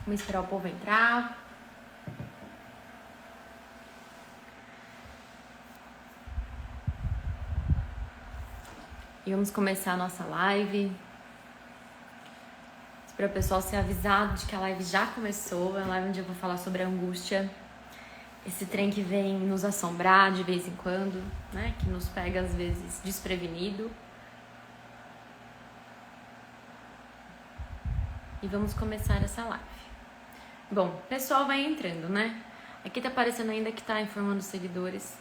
Vamos esperar o povo entrar. E vamos começar a nossa live. Espero o pessoal ser avisado de que a live já começou. É uma live onde eu vou falar sobre a angústia. Esse trem que vem nos assombrar de vez em quando, né? Que nos pega às vezes desprevenido. E vamos começar essa live. Bom, o pessoal vai entrando, né? Aqui tá aparecendo ainda que tá informando os seguidores.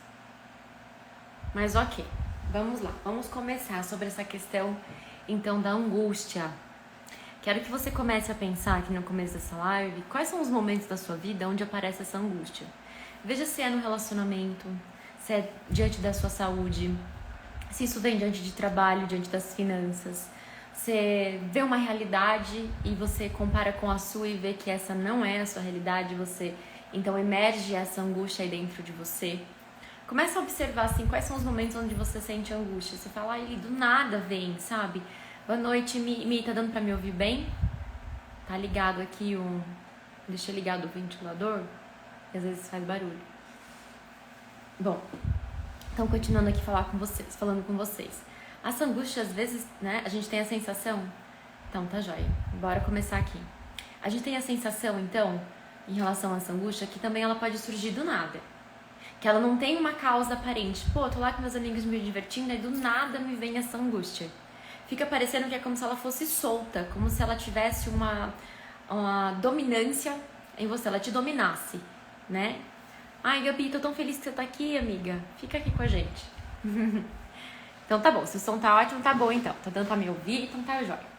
Mas ok, vamos lá. Vamos começar sobre essa questão, então, da angústia. Quero que você comece a pensar aqui no começo dessa live, quais são os momentos da sua vida onde aparece essa angústia. Veja se é no relacionamento, se é diante da sua saúde, se isso vem diante de trabalho, diante das finanças. Você vê uma realidade e você compara com a sua e vê que essa não é a sua realidade, você então emerge essa angústia aí dentro de você. Começa a observar assim, quais são os momentos onde você sente angústia. Você fala, ai, do nada vem, sabe? Boa noite, Mi, tá dando pra me ouvir bem? Tá ligado aqui o... Deixa ligado o ventilador, que às vezes faz barulho. Bom, então continuando aqui falando com vocês. Essa angústia, às vezes, né, a gente tem a sensação... Então, tá joia. Bora começar aqui. A gente tem a sensação, então, em relação a essa angústia, que também ela pode surgir do nada. Que ela não tem uma causa aparente. Pô, tô lá com meus amigos me divertindo e do nada me vem essa angústia. Fica parecendo que é como se ela fosse solta, como se ela tivesse uma dominância em você, ela te dominasse, né? Ai, Gabi, tô tão feliz que você tá aqui, amiga. Fica aqui com a gente. Então tá bom, se o som tá ótimo, tá bom então. Tá dando pra me ouvir, então tá jóia.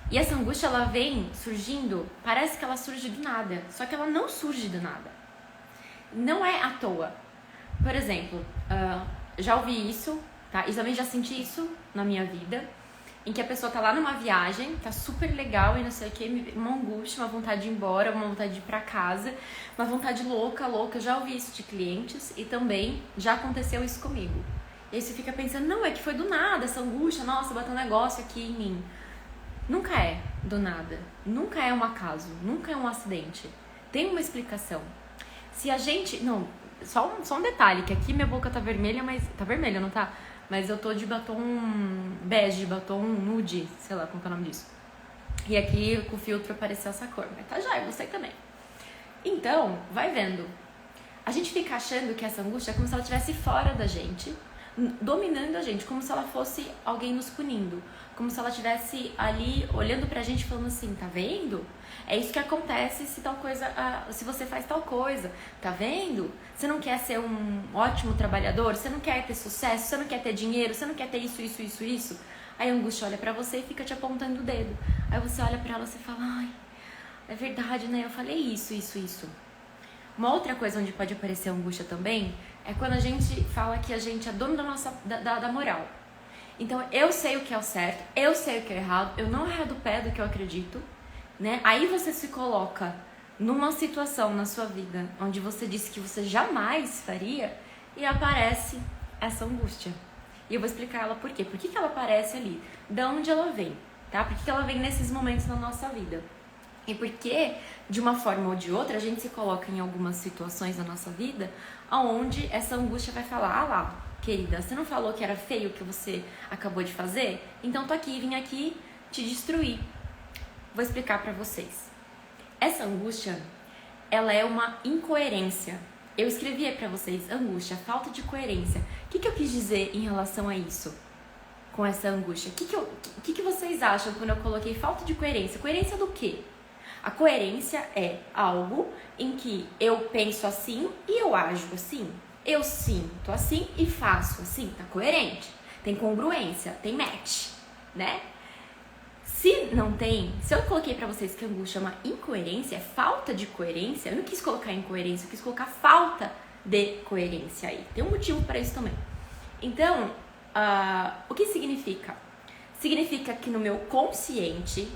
E essa angústia, ela vem surgindo, parece que ela surge do nada. Só que ela não surge do nada. Não é à toa. Por exemplo, já ouvi isso, tá? E também já senti isso na minha vida, em que a pessoa tá lá numa viagem, tá super legal e não sei o que, uma angústia, uma vontade de ir embora, uma vontade de ir pra casa, uma vontade louca. Eu já ouvi isso de clientes e também já aconteceu isso comigo. E aí você fica pensando, não, é que foi do nada essa angústia, nossa, bateu um negócio aqui em mim. Nunca é do nada, nunca é um acaso, nunca é um acidente. Tem uma explicação. Se a gente... Não, só um detalhe, que aqui minha boca tá vermelha, mas... Tá vermelha, não tá? Mas eu tô de batom bege, batom nude, sei lá como é o nome disso. E aqui com o filtro apareceu essa cor. Mas tá já, eu gostei também. Então, vai vendo. A gente fica achando que essa angústia é como se ela estivesse fora da gente, dominando a gente, como se ela fosse alguém nos punindo. Como se ela estivesse ali olhando pra gente falando assim, tá vendo? É isso que acontece se tal coisa, se você faz tal coisa, tá vendo? Você não quer ser um ótimo trabalhador, você não quer ter sucesso, você não quer ter dinheiro, você não quer ter isso. Aí a angústia olha pra você e fica te apontando o dedo. Aí você olha pra ela e fala, ai, é verdade, né? Eu falei isso. Uma outra coisa onde pode aparecer angústia também é quando a gente fala que a gente é dono da moral. Então, eu sei o que é o certo, eu sei o que é errado, eu não arredo o pé do que eu acredito, né? Aí você se coloca numa situação na sua vida onde você disse que você jamais faria e aparece essa angústia. E eu vou explicar ela por quê. Por que ela aparece ali? De onde ela vem, tá? Por que ela vem nesses momentos na nossa vida? E porque, de uma forma ou de outra, a gente se coloca em algumas situações da nossa vida onde essa angústia vai falar, lá, querida, você não falou que era feio o que você acabou de fazer? Então vim aqui te destruir. Vou explicar pra vocês. Essa angústia, ela é uma incoerência. Eu escrevi pra vocês, angústia, falta de coerência. O que eu quis dizer em relação a isso? Com essa angústia? O que vocês acham quando eu coloquei falta de coerência? Coerência do quê? A coerência é algo em que eu penso assim e eu ajo assim. Eu sinto assim e faço assim. Tá coerente. Tem congruência, tem match, né? Se não tem, se eu coloquei pra vocês que angústia é uma incoerência, é falta de coerência, eu não quis colocar incoerência, eu quis colocar falta de coerência aí. Tem um motivo pra isso também. Então, o que significa? Significa que no meu consciente,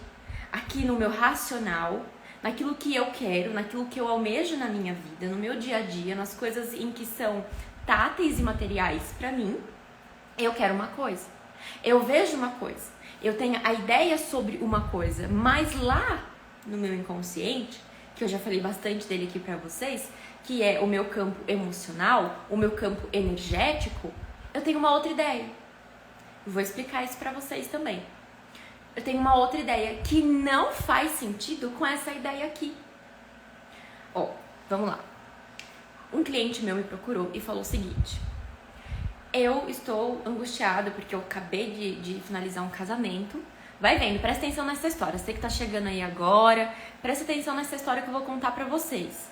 aqui no meu racional, naquilo que eu quero, naquilo que eu almejo na minha vida, no meu dia a dia, nas coisas em que são táteis e materiais pra mim, eu quero uma coisa. Eu vejo uma coisa. Eu tenho a ideia sobre uma coisa, mas lá no meu inconsciente, que eu já falei bastante dele aqui pra vocês, que é o meu campo emocional, o meu campo energético, eu tenho uma outra ideia. Eu vou explicar isso pra vocês também. Eu tenho uma outra ideia que não faz sentido com essa ideia aqui. Ó, vamos lá. Um cliente meu me procurou e falou o seguinte: eu estou angustiada porque eu acabei de finalizar um casamento. Vai vendo, presta atenção nessa história. Você que tá chegando aí agora, presta atenção nessa história que eu vou contar pra vocês.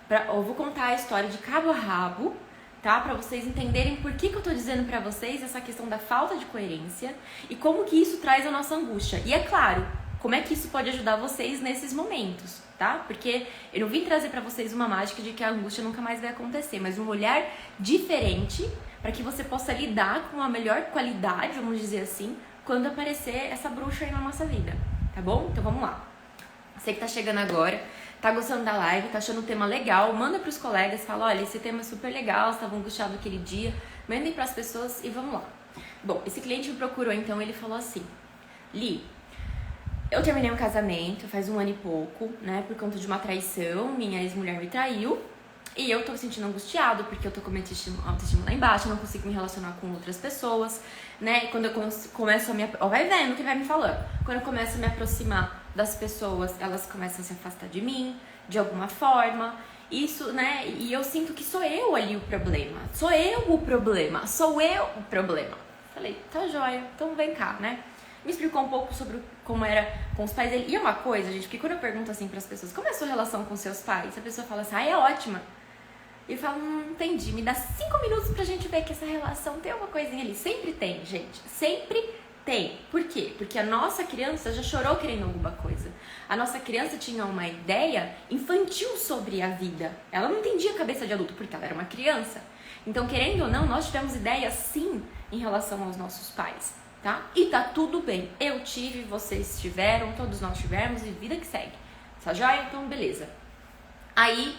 Eu vou contar a história de cabo a rabo, tá? Pra vocês entenderem por que eu tô dizendo pra vocês essa questão da falta de coerência e como que isso traz a nossa angústia. E é claro, como é que isso pode ajudar vocês nesses momentos, tá? Porque eu não vim trazer pra vocês uma mágica de que a angústia nunca mais vai acontecer, mas um olhar diferente para que você possa lidar com a melhor qualidade, vamos dizer assim, quando aparecer essa bruxa aí na nossa vida, tá bom? Então vamos lá. Você que tá chegando agora, tá gostando da live, tá achando o tema legal, manda pros colegas, fala, olha, esse tema é super legal, estavam angustiados aquele dia, mandem pras pessoas e vamos lá. Bom, esse cliente me procurou então, ele falou assim: Li, eu terminei um casamento faz 1 ano e pouco, né, por conta de uma traição, minha ex-mulher me traiu, e eu tô me sentindo angustiado, porque eu tô com a minha autoestima lá embaixo, eu não consigo me relacionar com outras pessoas, né, e quando eu começo a me... vai vendo o que ele vai me falando. Quando eu começo a me aproximar das pessoas, elas começam a se afastar de mim, de alguma forma, isso, né, e eu sinto que sou eu ali o problema, sou eu o problema. Falei, tá joia, então vem cá, né. Me explicou um pouco sobre como era com os pais dele. E é uma coisa, gente, porque quando eu pergunto assim pras pessoas, como é a sua relação com seus pais? A pessoa fala assim, é ótima. E eu falo, entendi, me dá 5 minutos pra gente ver que essa relação tem uma coisinha ali. Sempre tem, gente, sempre tem. Por quê? Porque a nossa criança já chorou querendo alguma coisa. A nossa criança tinha uma ideia infantil sobre a vida. Ela não entendia a cabeça de adulto, porque ela era uma criança. Então, querendo ou não, nós tivemos ideias sim em relação aos nossos pais. Tá? E tá tudo bem. Eu tive, vocês tiveram, todos nós tivemos e vida que segue. Tá joia? Então, beleza. Aí,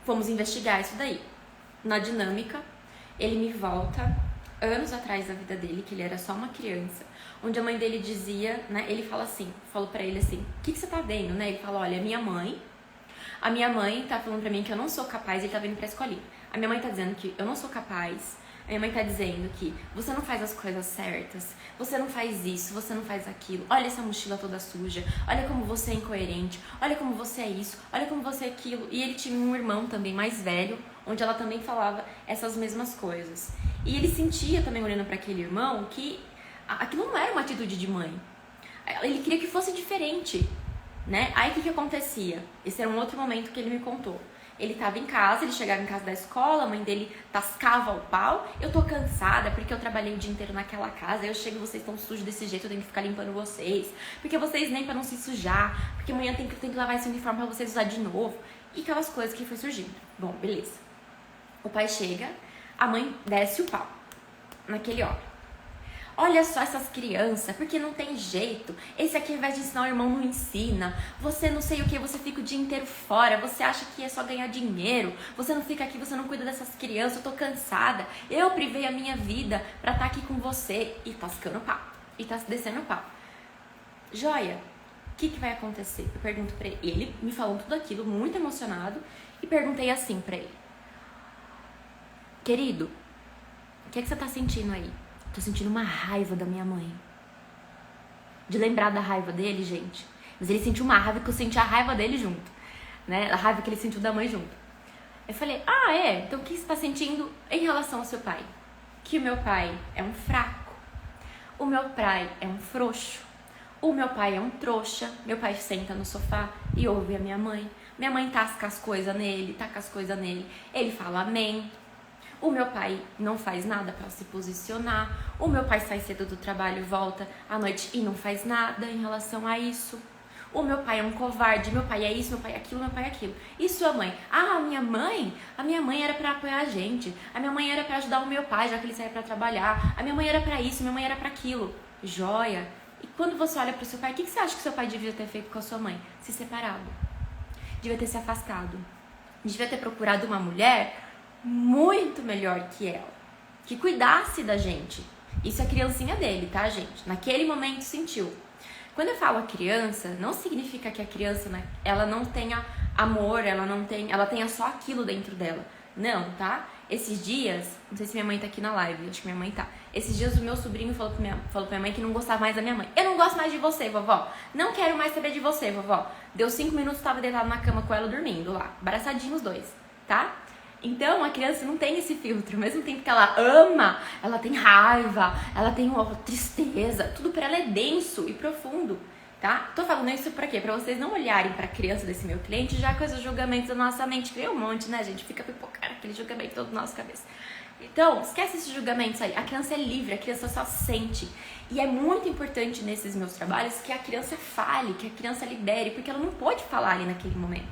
vamos investigar isso daí. Na dinâmica, ele me volta anos atrás da vida dele, que ele era só uma criança, onde a mãe dele dizia, né? Ele falou pra ele assim, o que você tá vendo, né? Ele falou, olha, a minha mãe tá falando pra mim que eu não sou capaz, ele tá vindo pra escolinha. A minha mãe tá dizendo que eu não sou capaz. A minha mãe tá dizendo que você não faz as coisas certas, você não faz isso, você não faz aquilo, olha essa mochila toda suja, olha como você é incoerente, olha como você é isso, olha como você é aquilo. E ele tinha um irmão também mais velho, onde ela também falava essas mesmas coisas. E ele sentia também, olhando para aquele irmão, que aquilo não era uma atitude de mãe. Ele queria que fosse diferente, né? Aí o que acontecia? Esse era um outro momento que ele me contou. Ele tava em casa, ele chegava em casa da escola, a mãe dele tascava o pau. Eu tô cansada porque eu trabalhei o dia inteiro naquela casa. Eu chego e vocês estão sujos desse jeito, eu tenho que ficar limpando vocês. Porque vocês nem pra não se sujar. Porque amanhã tem que lavar esse uniforme pra vocês usar de novo. E aquelas coisas que foi surgindo. Bom, beleza. O pai chega, a mãe desce o pau naquele hora. Olha só essas crianças, porque não tem jeito. Esse aqui, ao invés de ensinar, o irmão não ensina. Você não sei o que, você fica o dia inteiro fora. Você acha que é só ganhar dinheiro. Você não fica aqui, você não cuida dessas crianças. Eu tô cansada. Eu privei a minha vida pra estar aqui com você. E tascando o pau. E tá descendo o pau. Joia, o que vai acontecer? Eu pergunto pra ele. Ele me falou tudo aquilo, muito emocionado. E perguntei assim pra ele. Querido, o que você tá sentindo aí? Tô sentindo uma raiva da minha mãe. De lembrar da raiva dele, gente. Mas ele sentiu uma raiva que eu senti a raiva dele junto. Né? A raiva que ele sentiu da mãe junto. Eu falei, é? Então o que você tá sentindo em relação ao seu pai? Que o meu pai é um fraco. O meu pai é um frouxo. O meu pai é um trouxa. Meu pai senta no sofá e ouve a minha mãe. Minha mãe tasca as coisas nele, taca as coisas nele. Ele fala amém. O meu pai não faz nada para se posicionar. O meu pai sai cedo do trabalho, volta à noite e não faz nada em relação a isso. O meu pai é um covarde. Meu pai é isso, meu pai é aquilo, meu pai é aquilo. E sua mãe? A minha mãe era para apoiar a gente. A minha mãe era para ajudar o meu pai, já que ele saía para trabalhar. A minha mãe era para isso, minha mãe era para aquilo. Joia. E quando você olha para o seu pai, o que você acha que seu pai devia ter feito com a sua mãe? Se separado. Devia ter se afastado. Devia ter procurado uma mulher muito melhor que ela, que cuidasse da gente. Isso é a criancinha dele, tá, gente? Naquele momento sentiu. Quando eu falo a criança, não significa que a criança, né, ela não tenha amor, ela tenha só aquilo dentro dela. Não, tá? Esses dias, não sei se minha mãe tá aqui na live, acho que minha mãe tá. Esses dias o meu sobrinho falou pra minha mãe que não gostava mais da minha mãe. Eu não gosto mais de você, vovó. Não quero mais saber de você, vovó. Deu 5 minutos, tava deitado na cama com ela dormindo lá, abraçadinhos os dois, tá? Então, a criança não tem esse filtro, ao mesmo tempo que ela ama, ela tem raiva, ela tem uma tristeza, tudo pra ela é denso e profundo, tá? Tô falando isso pra quê? Pra vocês não olharem pra criança desse meu cliente já com esses julgamentos da nossa mente, que vem um monte, né, gente? Fica pipocando aquele julgamento todo na nossa cabeça. Então, esquece esses julgamentos aí, a criança é livre, a criança só sente. E é muito importante nesses meus trabalhos que a criança fale, que a criança lidere, porque ela não pode falar ali naquele momento.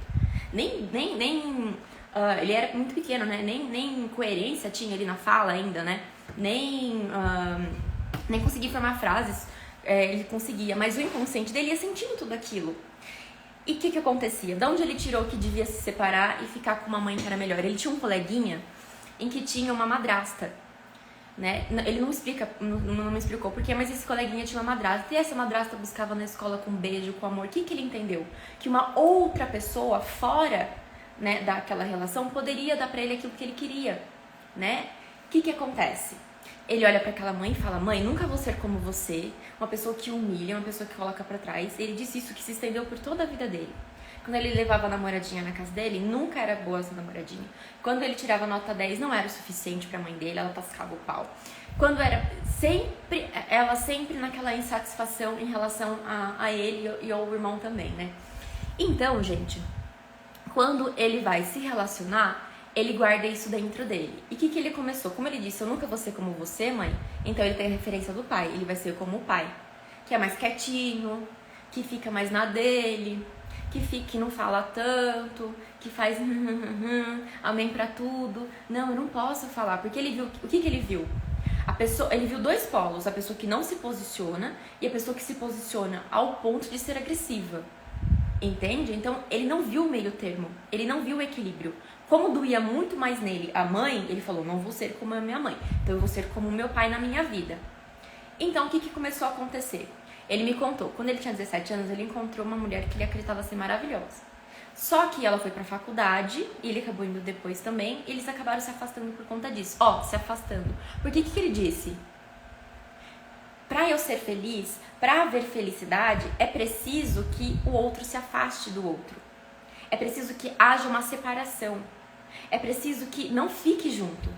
Ele era muito pequeno, né? Nem coerência tinha ali na fala ainda, né? Nem conseguia formar frases, ele conseguia. Mas o inconsciente dele ia sentindo tudo aquilo. E o que acontecia? De onde ele tirou que devia se separar e ficar com uma mãe que era melhor? Ele tinha um coleguinha em que tinha uma madrasta, né? Ele não me explicou por quê, mas esse coleguinha tinha uma madrasta. E essa madrasta buscava na escola com beijo, com amor. O que ele entendeu? Que uma outra pessoa fora, né, daquela relação poderia dar pra ele aquilo que ele queria, né? O que acontece? Ele olha pra aquela mãe e fala: mãe, nunca vou ser como você, uma pessoa que humilha, uma pessoa que coloca pra trás. Ele disse isso que se estendeu por toda a vida dele. Quando ele levava a namoradinha na casa dele, nunca era boa essa namoradinha. Quando ele tirava nota 10, não era o suficiente pra mãe dele, ela tascava o pau. Quando era ela sempre naquela insatisfação em relação a ele e ao irmão também, né? Então, gente, quando ele vai se relacionar, ele guarda isso dentro dele. E o que ele começou? Como ele disse, eu nunca vou ser como você, mãe. Então ele tem a referência do pai. Ele vai ser como o pai, que é mais quietinho, que fica mais na dele, que não fala tanto, que faz amém pra tudo. Não, eu não posso falar, porque ele viu, o que ele viu? Ele viu dois polos, a pessoa que não se posiciona e a pessoa que se posiciona ao ponto de ser agressiva. Entende? Então, ele não viu o meio termo, ele não viu o equilíbrio. Como doía muito mais nele a mãe, ele falou: não vou ser como a minha mãe, então eu vou ser como o meu pai na minha vida. Então, o que começou a acontecer? Ele me contou, quando ele tinha 17 anos, ele encontrou uma mulher que ele acreditava ser maravilhosa. Só que ela foi pra faculdade, e ele acabou indo depois também, e eles acabaram se afastando por conta disso. Se afastando. Porque o que ele disse? Pra eu ser feliz, pra haver felicidade, é preciso que o outro se afaste do outro. É preciso que haja uma separação. É preciso que não fique junto.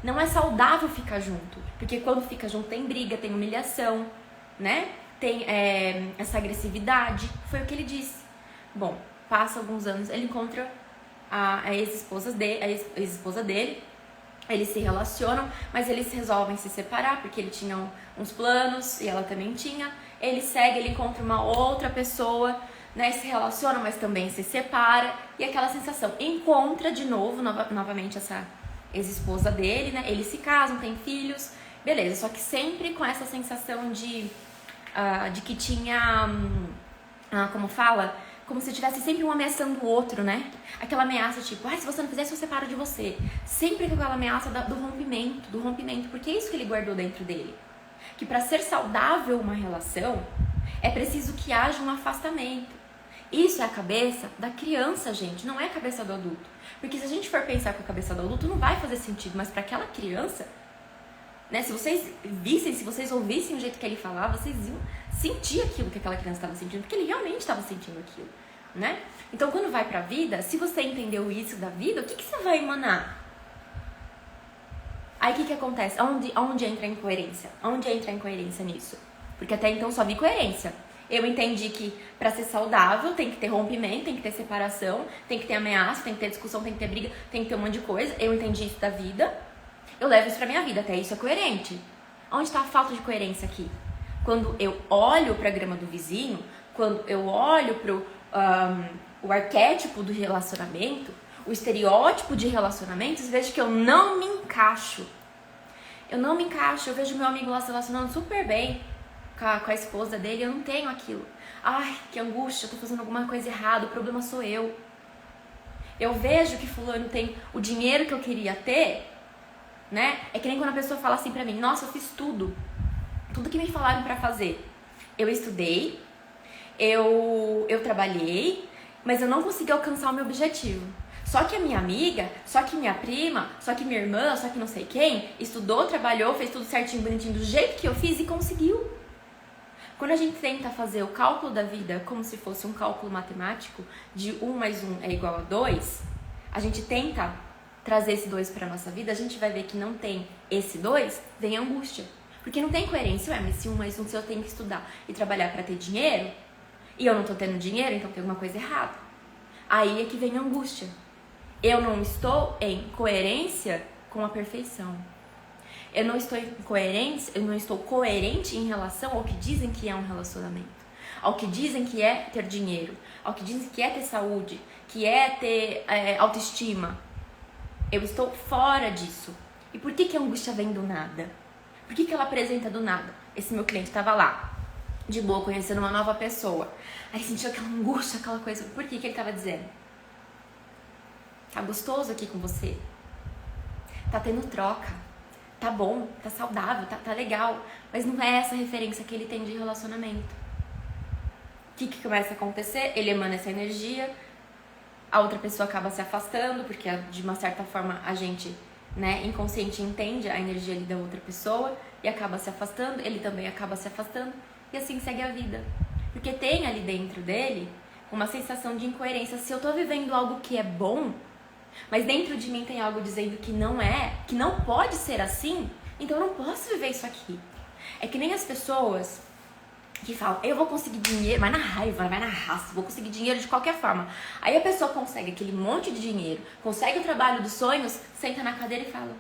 Não é saudável ficar junto. Porque quando fica junto tem briga, tem humilhação, né? Tem essa agressividade. Foi o que ele disse. Bom, passa alguns anos, ele encontra a ex-esposa dele. Eles se relacionam, mas eles resolvem se separar, porque ele tinha uns planos e ela também tinha. Ele segue, ele encontra uma outra pessoa, né, se relaciona, mas também se separa. E aquela sensação, encontra de novo, novamente essa ex-esposa dele, né? Eles se casam, têm filhos, beleza. Só que sempre com essa sensação de que tinha, como fala? Como se tivesse sempre um ameaçando o outro, né? Aquela ameaça tipo, se você não fizer isso, eu separo de você. Sempre com aquela ameaça do rompimento, porque é isso que ele guardou dentro dele. Que para ser saudável uma relação, é preciso que haja um afastamento. Isso é a cabeça da criança, gente, não é a cabeça do adulto. Porque se a gente for pensar com a cabeça do adulto, não vai fazer sentido, mas para aquela criança, né? Se vocês vissem, se vocês ouvissem o jeito que ele falava, vocês iam sentir aquilo que aquela criança estava sentindo, porque ele realmente estava sentindo aquilo, né? Então, quando vai pra vida, se você entendeu isso da vida, o que você vai emanar? Aí, o que acontece? Onde entra a incoerência? Onde entra a incoerência nisso? Porque até então só vi coerência. Eu entendi que pra ser saudável tem que ter rompimento, tem que ter separação, tem que ter ameaça, tem que ter discussão, tem que ter briga, tem que ter um monte de coisa. Eu entendi isso da vida, eu levo isso pra minha vida, até isso é coerente. Onde está a falta de coerência aqui? Quando eu olho pra grama do vizinho, quando eu olho pro o arquétipo do relacionamento, o estereótipo de relacionamentos, vejo que eu não me encaixo. Eu vejo meu amigo lá se relacionando super bem com a esposa dele, eu não tenho aquilo. Ai, que angústia, eu tô fazendo alguma coisa errada, o problema sou eu. Eu vejo que fulano tem o dinheiro que eu queria ter, né? É que nem quando a pessoa fala assim pra mim: nossa, eu fiz tudo que me falaram pra fazer. Eu estudei, eu trabalhei, mas eu não consegui alcançar o meu objetivo. Só que a minha amiga, só que minha prima, só que minha irmã, só que não sei quem, estudou, trabalhou, fez tudo certinho, bonitinho, do jeito que eu fiz e conseguiu. Quando a gente tenta fazer o cálculo da vida como se fosse um cálculo matemático, de 1 mais 1 é igual a 2, a gente tenta trazer esse 2 para a nossa vida, a gente vai ver que não tem esse 2, vem a angústia. Porque não tem coerência. Ué, mas se 1 mais 1, se eu tenho que estudar e trabalhar para ter dinheiro, e eu não tô tendo dinheiro, então tem alguma coisa errada. Aí é que vem a angústia. Eu não estou em coerência com a perfeição. Eu não estou coerente em relação ao que dizem que é um relacionamento, ao que dizem que é ter dinheiro, ao que dizem que é ter saúde, que é ter autoestima. Eu estou fora disso. E por que a angústia vem do nada? Por que ela apresenta do nada? Esse meu cliente estava lá, de boa, conhecendo uma nova pessoa. Aí sentiu aquela angústia, aquela coisa. Por que ele estava dizendo? Tá gostoso aqui com você. Tá tendo troca. Tá bom, tá saudável, tá legal. Mas não é essa referência que ele tem de relacionamento. O que começa a acontecer? Ele emana essa energia, a outra pessoa acaba se afastando, porque de uma certa forma a gente, né, inconsciente entende a energia ali da outra pessoa e acaba se afastando, ele também acaba se afastando e assim segue a vida. Porque tem ali dentro dele uma sensação de incoerência. Se eu tô vivendo algo que é bom, mas dentro de mim tem algo dizendo que não é, que não pode ser assim, então eu não posso viver isso aqui. É que nem as pessoas que falam, eu vou conseguir dinheiro, vai na raiva, vai na raça, vou conseguir dinheiro de qualquer forma. Aí a pessoa consegue aquele monte de dinheiro, consegue o trabalho dos sonhos, senta na cadeira e fala,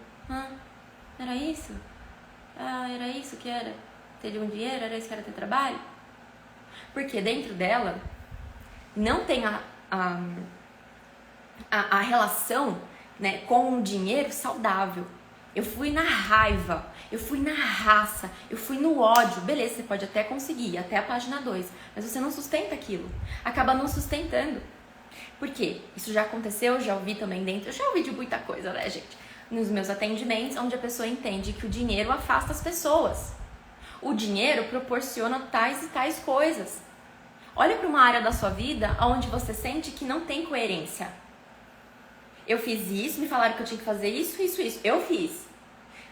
era isso? Era isso que era ter um dinheiro, era isso que era ter trabalho? Porque dentro dela não tem a relação, né, com o dinheiro saudável. Eu fui na raiva, eu fui na raça, eu fui no ódio. Beleza, você pode até conseguir, até a página 2, mas você não sustenta aquilo. Acaba não sustentando. Por quê? Isso já aconteceu, já ouvi também dentro, eu já ouvi de muita coisa, né, gente? Nos meus atendimentos, onde a pessoa entende que o dinheiro afasta as pessoas. O dinheiro proporciona tais e tais coisas. Olha para uma área da sua vida onde você sente que não tem coerência. Eu fiz isso, me falaram que eu tinha que fazer isso. Eu fiz.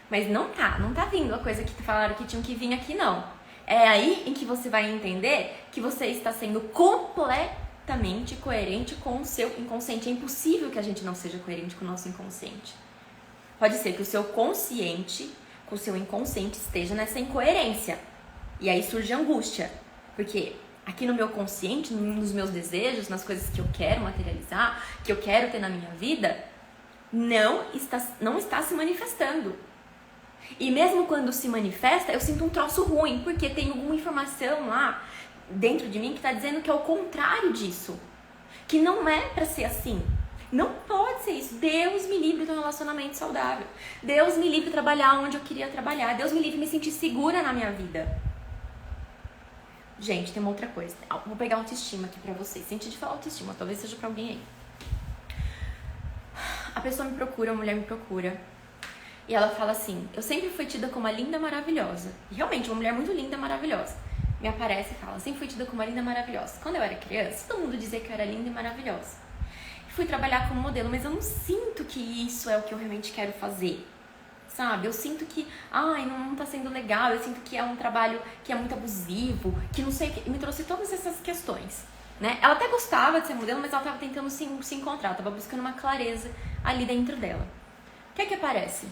Mas não tá vindo a coisa que falaram que tinham que vir aqui, não. É aí em que você vai entender que você está sendo completamente coerente com o seu inconsciente. É impossível que a gente não seja coerente com o nosso inconsciente. Pode ser que o seu consciente, com o seu inconsciente, esteja nessa incoerência. E aí surge a angústia. Porque aqui no meu consciente, nos meus desejos, nas coisas que eu quero materializar, que eu quero ter na minha vida, não está se manifestando. E mesmo quando se manifesta, eu sinto um troço ruim, porque tem alguma informação lá dentro de mim que está dizendo que é o contrário disso. Que não é para ser assim. Não pode ser isso. Deus me livre de um relacionamento saudável. Deus me livre de trabalhar onde eu queria trabalhar. Deus me livre de me sentir segura na minha vida. Gente, tem uma outra coisa. Vou pegar autoestima aqui pra vocês. Senti de falar autoestima, talvez seja pra alguém aí. A pessoa me procura, a mulher me procura. E ela fala assim, eu sempre fui tida como uma linda maravilhosa. E realmente, uma mulher muito linda, maravilhosa. Me aparece e fala, sempre fui tida como uma linda maravilhosa. Quando eu era criança, todo mundo dizia que eu era linda e maravilhosa. Fui trabalhar como modelo, mas eu não sinto que isso é o que eu realmente quero fazer. Sabe? Eu sinto que, não tá sendo legal, eu sinto que é um trabalho que é muito abusivo, que não sei o que. Me trouxe todas essas questões, né? Ela até gostava de ser modelo, mas ela tava tentando se encontrar, tava buscando uma clareza ali dentro dela. O que é que aparece?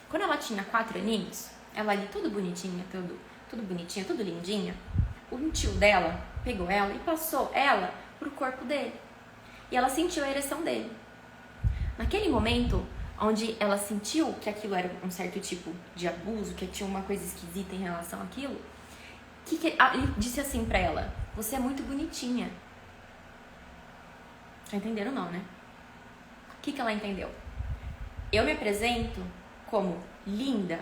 Quando ela tinha 4 aninhos, ela ali tudo bonitinha, tudo bonitinha, tudo lindinha, um tio dela pegou ela e passou ela pro corpo dele. E ela sentiu a ereção dele. Naquele momento, onde ela sentiu que aquilo era um certo tipo de abuso, que tinha uma coisa esquisita em relação àquilo, ele disse assim pra ela, você é muito bonitinha. Já entenderam não, né? O que ela entendeu? Eu me apresento como linda.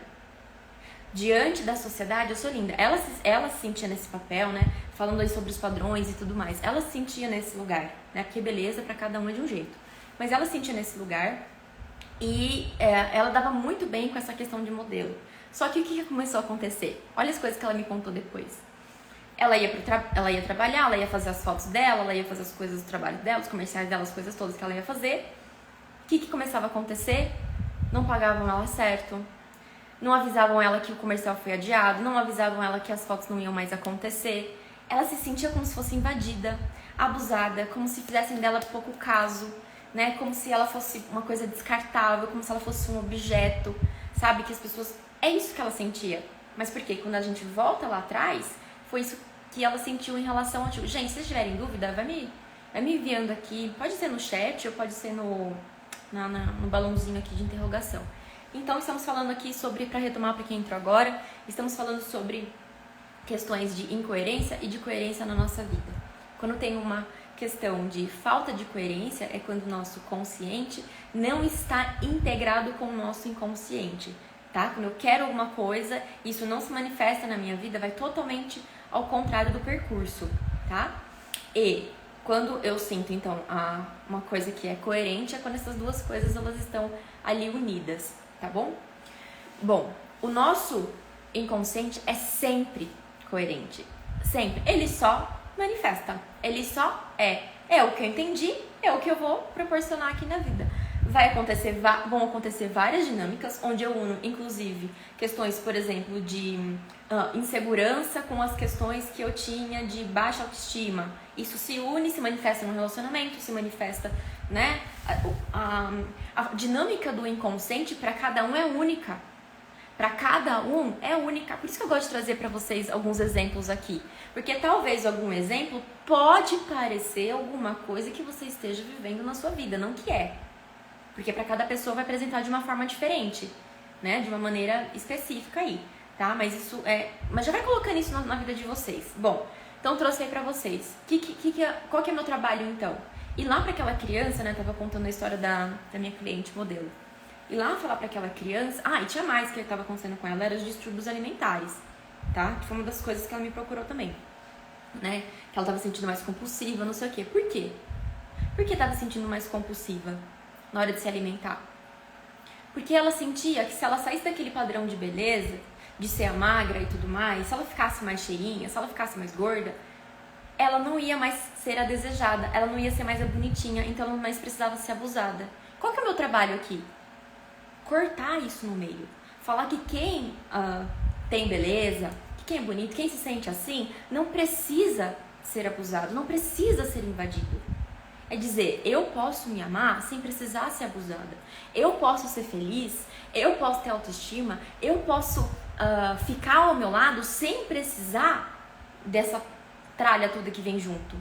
Diante da sociedade, eu sou linda. Ela se sentia nesse papel, né? Falando aí sobre os padrões e tudo mais. Ela se sentia nesse lugar, né? Porque beleza pra cada um é de um jeito. Mas ela se sentia nesse lugar e ela dava muito bem com essa questão de modelo. Só que o que começou a acontecer? Olha as coisas que ela me contou depois. ela ia trabalhar, ela ia fazer as fotos dela, ela ia fazer as coisas do trabalho dela, os comerciais dela, as coisas todas que ela ia fazer. O que começava a acontecer? Não pagavam ela certo, não avisavam ela que o comercial foi adiado, não avisavam ela que as fotos não iam mais acontecer. Ela se sentia como se fosse invadida, abusada, como se fizessem dela pouco caso, né? Como se ela fosse uma coisa descartável, como se ela fosse um objeto, sabe? Que as pessoas... É isso que ela sentia. Mas por quê? Quando a gente volta lá atrás, foi isso que ela sentiu em relação ao tipo, gente, se vocês tiverem dúvida, vai me enviando aqui, pode ser no chat ou pode ser no balãozinho aqui de interrogação. Então, estamos falando aqui sobre, para retomar para quem entrou agora, estamos falando sobre questões de incoerência e de coerência na nossa vida. Quando tem uma questão de falta de coerência, é quando o nosso consciente não está integrado com o nosso inconsciente, tá? Quando eu quero alguma coisa, isso não se manifesta na minha vida, vai totalmente ao contrário do percurso, tá? E quando eu sinto, então, uma coisa que é coerente, é quando essas duas coisas, elas estão ali unidas, tá bom? Bom, o nosso inconsciente é sempre coerente, sempre. Ele só manifesta, ele só é o que eu entendi, é o que eu vou proporcionar aqui na vida. Vão acontecer várias dinâmicas, onde eu uno, inclusive, questões, por exemplo, de insegurança com as questões que eu tinha de baixa autoestima. Isso se une, se manifesta no relacionamento, se manifesta, né? A dinâmica do inconsciente para cada um é única. Para cada um é única. Por isso que eu gosto de trazer para vocês alguns exemplos aqui. Porque talvez algum exemplo pode parecer alguma coisa que você esteja vivendo na sua vida, não que é. Porque para cada pessoa vai apresentar de uma forma diferente, né? De uma maneira específica aí, tá? Mas já vai colocando isso na vida de vocês. Bom, então trouxe aí pra vocês. Qual que é o meu trabalho, então? Ir lá pra aquela criança, né? Tava contando a história da minha cliente modelo. Ir lá falar pra aquela criança... e tinha mais que estava acontecendo com ela, era os distúrbios alimentares, tá? Que foi uma das coisas que ela me procurou também, né? Que ela tava sentindo mais compulsiva, não sei o quê. Por quê? Por que tava sentindo mais compulsiva na hora de se alimentar? Porque ela sentia que se ela saísse daquele padrão de beleza, de ser magra e tudo mais, se ela ficasse mais cheinha, se ela ficasse mais gorda, ela não ia mais ser a desejada, ela não ia ser mais a bonitinha, então ela não mais precisava ser abusada. Qual que é o meu trabalho aqui? Cortar isso no meio. Falar que quem tem beleza, que quem é bonito, quem se sente assim, não precisa ser abusado, não precisa ser invadido. É dizer, eu posso me amar sem precisar ser abusada. Eu posso ser feliz, eu posso ter autoestima, eu posso ficar ao meu lado sem precisar dessa tralha toda que vem junto.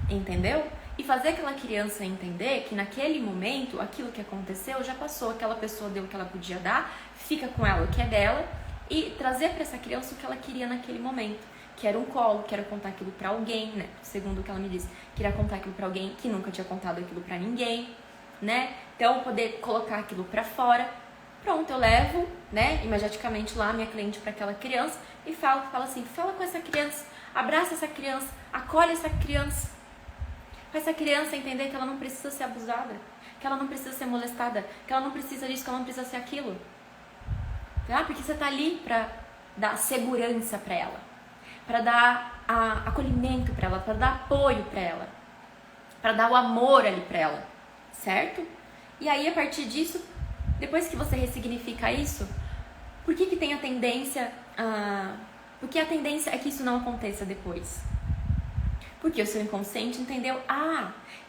Entendeu? E fazer aquela criança entender que naquele momento, aquilo que aconteceu já passou, aquela pessoa deu o que ela podia dar, fica com ela o que é dela e trazer para essa criança o que ela queria naquele momento. Que era um colo, quero contar aquilo pra alguém, né? Segundo o que ela me disse, queria contar aquilo pra alguém que nunca tinha contado aquilo pra ninguém, né? Então, poder colocar aquilo pra fora. Pronto, eu levo, né, imediatamente lá a minha cliente pra aquela criança e falo assim, fala com essa criança, abraça essa criança, acolhe essa criança. Faz essa criança entender que ela não precisa ser abusada, que ela não precisa ser molestada, que ela não precisa disso, que ela não precisa ser aquilo. Tá? Porque você tá ali pra dar segurança pra ela. Para dar acolhimento para ela, para dar apoio para ela, para dar o amor ali para ela, certo? E aí, a partir disso, depois que você ressignifica isso, por que tem a tendência porque a tendência é que isso não aconteça depois? Porque o seu inconsciente entendeu,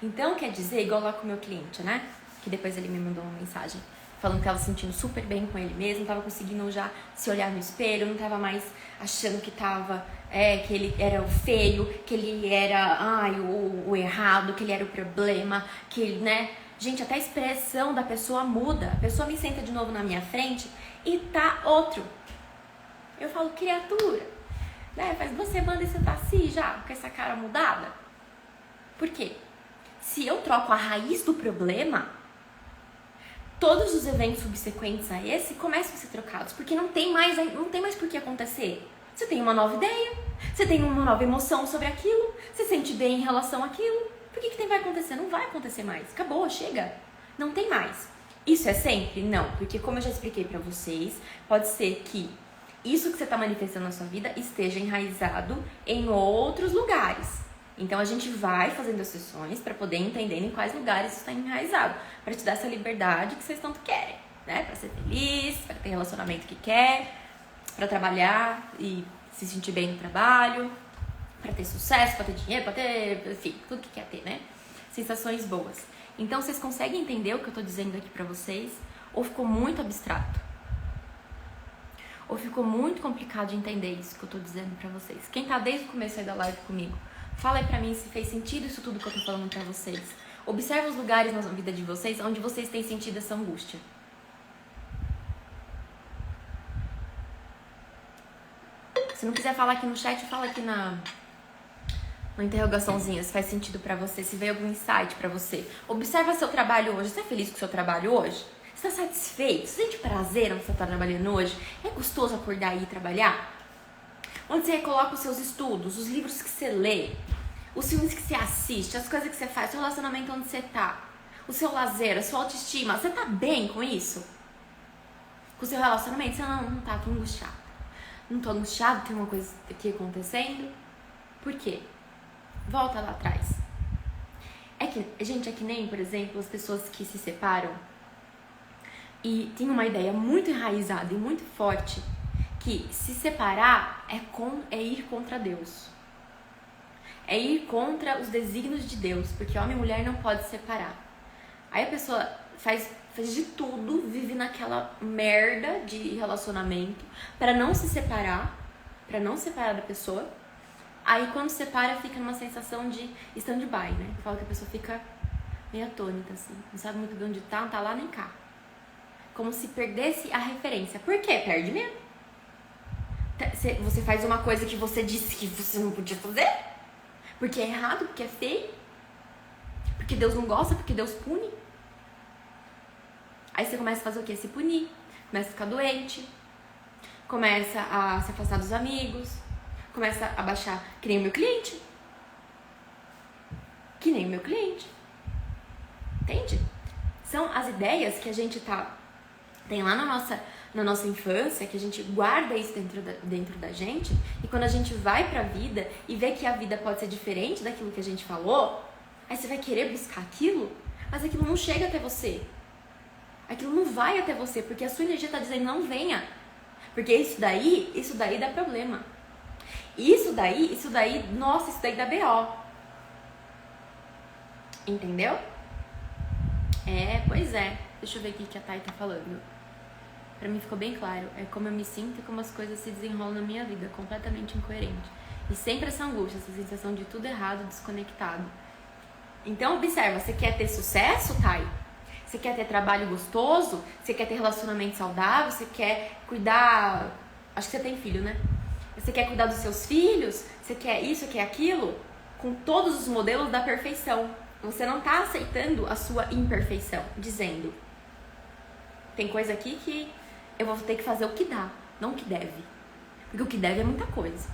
então quer dizer, igual lá com o meu cliente, né? Que depois ele me mandou uma mensagem falando que estava se sentindo super bem com ele mesmo, não estava conseguindo já se olhar no espelho, não estava mais achando que que ele era o feio, que ele era o errado, que ele era o problema, que, né? Gente, até a expressão da pessoa muda. A pessoa me senta de novo na minha frente e tá outro. Eu falo, criatura, né? Faz 2 semanas e você tá assim já, com essa cara mudada. Por quê? Se eu troco a raiz do problema, todos os eventos subsequentes a esse começam a ser trocados, porque não tem mais por que acontecer. Você tem uma nova ideia, você tem uma nova emoção sobre aquilo, você sente bem em relação àquilo. Por que vai acontecer? Não vai acontecer mais. Acabou, chega. Não tem mais. Isso é sempre? Não, porque como eu já expliquei pra vocês, pode ser que isso que você está manifestando na sua vida esteja enraizado em outros lugares. Então a gente vai fazendo as sessões para poder entender em quais lugares isso está enraizado, para te dar essa liberdade que vocês tanto querem, né? Para ser feliz, para ter relacionamento que quer, para trabalhar e se sentir bem no trabalho, para ter sucesso, para ter dinheiro, para ter, enfim, tudo que quer ter, né? Sensações boas. Então vocês conseguem entender o que eu tô dizendo aqui pra vocês? Ou ficou muito abstrato? Ou ficou muito complicado de entender isso que eu tô dizendo pra vocês? Quem tá desde o começo aí da live comigo, fala aí pra mim se fez sentido isso tudo que eu tô falando pra vocês. Observe os lugares na vida de vocês onde vocês têm sentido essa angústia. Se não quiser falar aqui no chat, fala aqui na interrogaçãozinha, se faz sentido pra você, se veio algum insight pra você. Observa seu trabalho hoje. Você é feliz com o seu trabalho hoje? Você tá satisfeito? Você sente prazer onde você tá trabalhando hoje? É gostoso acordar e ir trabalhar? Onde você coloca os seus estudos, os livros que você lê, os filmes que você assiste, as coisas que você faz, o seu relacionamento onde você tá, o seu lazer, a sua autoestima. Você tá bem com isso? Com o seu relacionamento? Você não tá, tô angustiado. Não tô angustiado, tem uma coisa aqui acontecendo. Por quê? Volta lá atrás. Gente, é que nem, por exemplo, as pessoas que se separam e tem uma ideia muito enraizada e muito forte que se separar é ir contra Deus. É ir contra os desígnios de Deus, porque homem e mulher não pode se separar. Aí a pessoa faz de tudo, vive naquela merda de relacionamento pra não se separar, da pessoa. Aí quando separa, fica numa sensação de stand-by, né? Eu falo que a pessoa fica meio atônita, assim. Não sabe muito bem onde tá, não tá lá nem cá. Como se perdesse a referência. Por quê? Perde mesmo. Você faz uma coisa que você disse que você não podia fazer. Porque é errado, porque é feio. Porque Deus não gosta, porque Deus pune. Aí você começa a fazer o quê? Se punir. Começa a ficar doente. Começa a se afastar dos amigos. Começa a baixar, que nem o meu cliente. Entende? São as ideias que a gente tem lá na nossa infância, que a gente guarda isso dentro da gente. E quando a gente vai pra vida e vê que a vida pode ser diferente daquilo que a gente falou, aí você vai querer buscar aquilo, mas aquilo não chega até você. Aquilo não vai até você, porque a sua energia tá dizendo, não venha. Porque isso daí dá problema. Isso daí, nossa, isso daí dá BO. Entendeu? Pois é. Deixa eu ver o que a Thay tá falando. Pra mim ficou bem claro. É como eu me sinto e como as coisas se desenrolam na minha vida. Completamente incoerente. E sempre essa angústia, essa sensação de tudo errado, desconectado. Então, observa. Você quer ter sucesso, Thay? Você quer ter trabalho gostoso? Você quer ter relacionamento saudável? Você quer cuidar... Acho que você tem filho, né? Você quer cuidar dos seus filhos? Você quer isso, quer aquilo? Com todos os modelos da perfeição. Você não tá aceitando a sua imperfeição. Dizendo, tem coisa aqui que eu vou ter que fazer o que dá, não o que deve. Porque o que deve é muita coisa.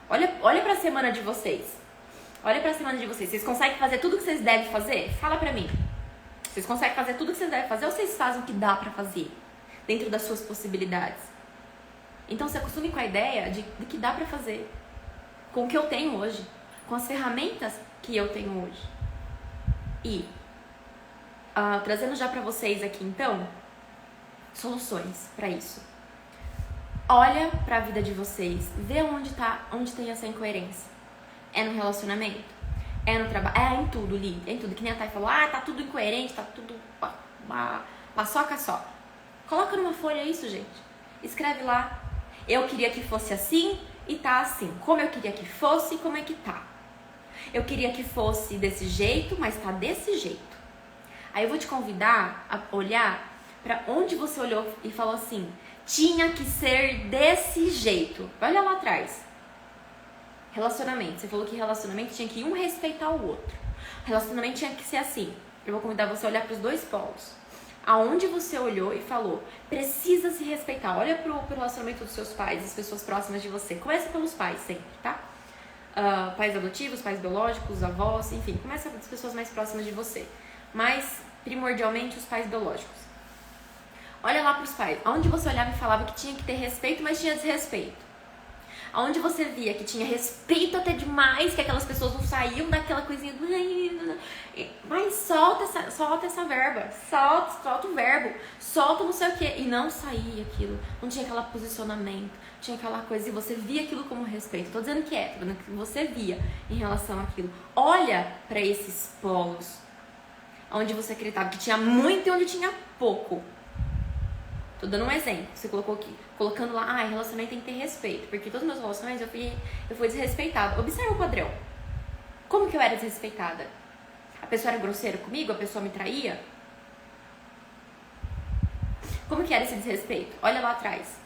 Olha pra semana de vocês. Vocês conseguem fazer tudo o que vocês devem fazer? Fala pra mim. Vocês conseguem fazer tudo o que vocês devem fazer ou vocês fazem o que dá pra fazer? Dentro das suas possibilidades. Então se acostume com a ideia de que dá pra fazer. Com o que eu tenho hoje. Com as ferramentas que eu tenho hoje. E trazendo já pra vocês aqui então, soluções pra isso. Olha pra vida de vocês. Vê onde tem essa incoerência. É no relacionamento? É no trabalho? É em tudo, Li. É em tudo. Que nem a Thay falou, tá tudo incoerente, tá tudo paçoca só. Coloca numa folha isso, gente. Escreve lá. Eu queria que fosse assim e tá assim. Como eu queria que fosse e como é que tá. Eu queria que fosse desse jeito, mas tá desse jeito. Aí eu vou te convidar a olhar pra onde você olhou e falou assim, tinha que ser desse jeito. Olha lá atrás. Relacionamento. Você falou que relacionamento tinha que um respeitar o outro. Relacionamento tinha que ser assim. Eu vou convidar você a olhar pros dois polos. Aonde você olhou e falou, precisa se respeitar. Olha pro relacionamento dos seus pais, das pessoas próximas de você. Começa pelos pais sempre, tá? Pais adotivos, pais biológicos, avós, enfim. Começa das pessoas mais próximas de você. Mas, primordialmente, os pais biológicos. Olha lá pros pais. Onde você olhava e falava que tinha que ter respeito, mas tinha desrespeito. Onde você via que tinha respeito até demais, que aquelas pessoas não saíam daquela coisinha do... Mas solta essa verba, solta o verbo, solta não sei o que. E não saía aquilo, não tinha aquele posicionamento, tinha aquela coisa, e você via aquilo como respeito. Tô dizendo que tô dizendo que você via em relação àquilo. Olha pra esses polos, onde você acreditava que tinha muito e onde tinha pouco. Tô dando um exemplo, você colocou aqui, colocando lá, relacionamento tem que ter respeito, porque todos os meus relacionamentos eu fui desrespeitada. Observa o padrão. Como que eu era desrespeitada? A pessoa era grosseira comigo? A pessoa me traía? Como que era esse desrespeito? Olha lá atrás.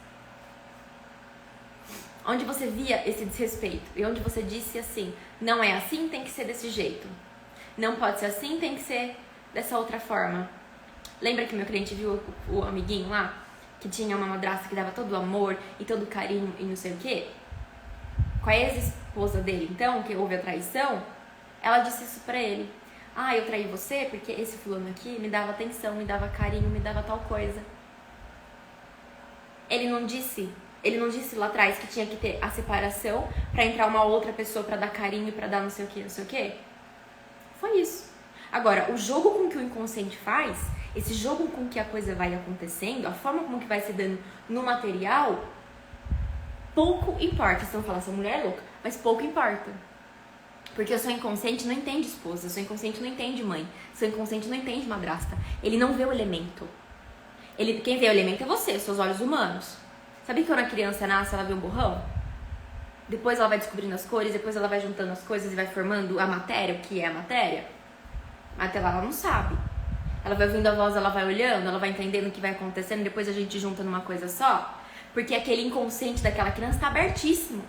Onde você via esse desrespeito e onde você disse assim, não é assim, tem que ser desse jeito. Não pode ser assim, tem que ser dessa outra forma. Lembra que meu cliente viu o amiguinho lá? Que tinha uma madrasta que dava todo o amor e todo o carinho e não sei o quê? Com a ex-esposa dele, então, que houve a traição, ela disse isso pra ele. Eu traí você porque esse fulano aqui me dava atenção, me dava carinho, me dava tal coisa. Ele não disse lá atrás que tinha que ter a separação pra entrar uma outra pessoa pra dar carinho e pra dar não sei o quê? Foi isso. Agora, o jogo com que o inconsciente faz, esse jogo com que a coisa vai acontecendo, a forma como que vai se dando no material, pouco importa. Vocês vão falar, essa mulher é louca, mas pouco importa. Porque o seu inconsciente não entende esposa, o seu inconsciente não entende mãe, o seu inconsciente não entende madrasta. Ele não vê o elemento. Quem vê o elemento é você, seus olhos humanos. Sabe que quando a criança nasce, ela vê um borrão? Depois ela vai descobrindo as cores, depois ela vai juntando as coisas e vai formando a matéria, o que é a matéria. Até lá ela não sabe. Ela vai ouvindo a voz, ela vai olhando, ela vai entendendo o que vai acontecendo, e depois a gente junta numa coisa só. Porque aquele inconsciente daquela criança tá abertíssimo.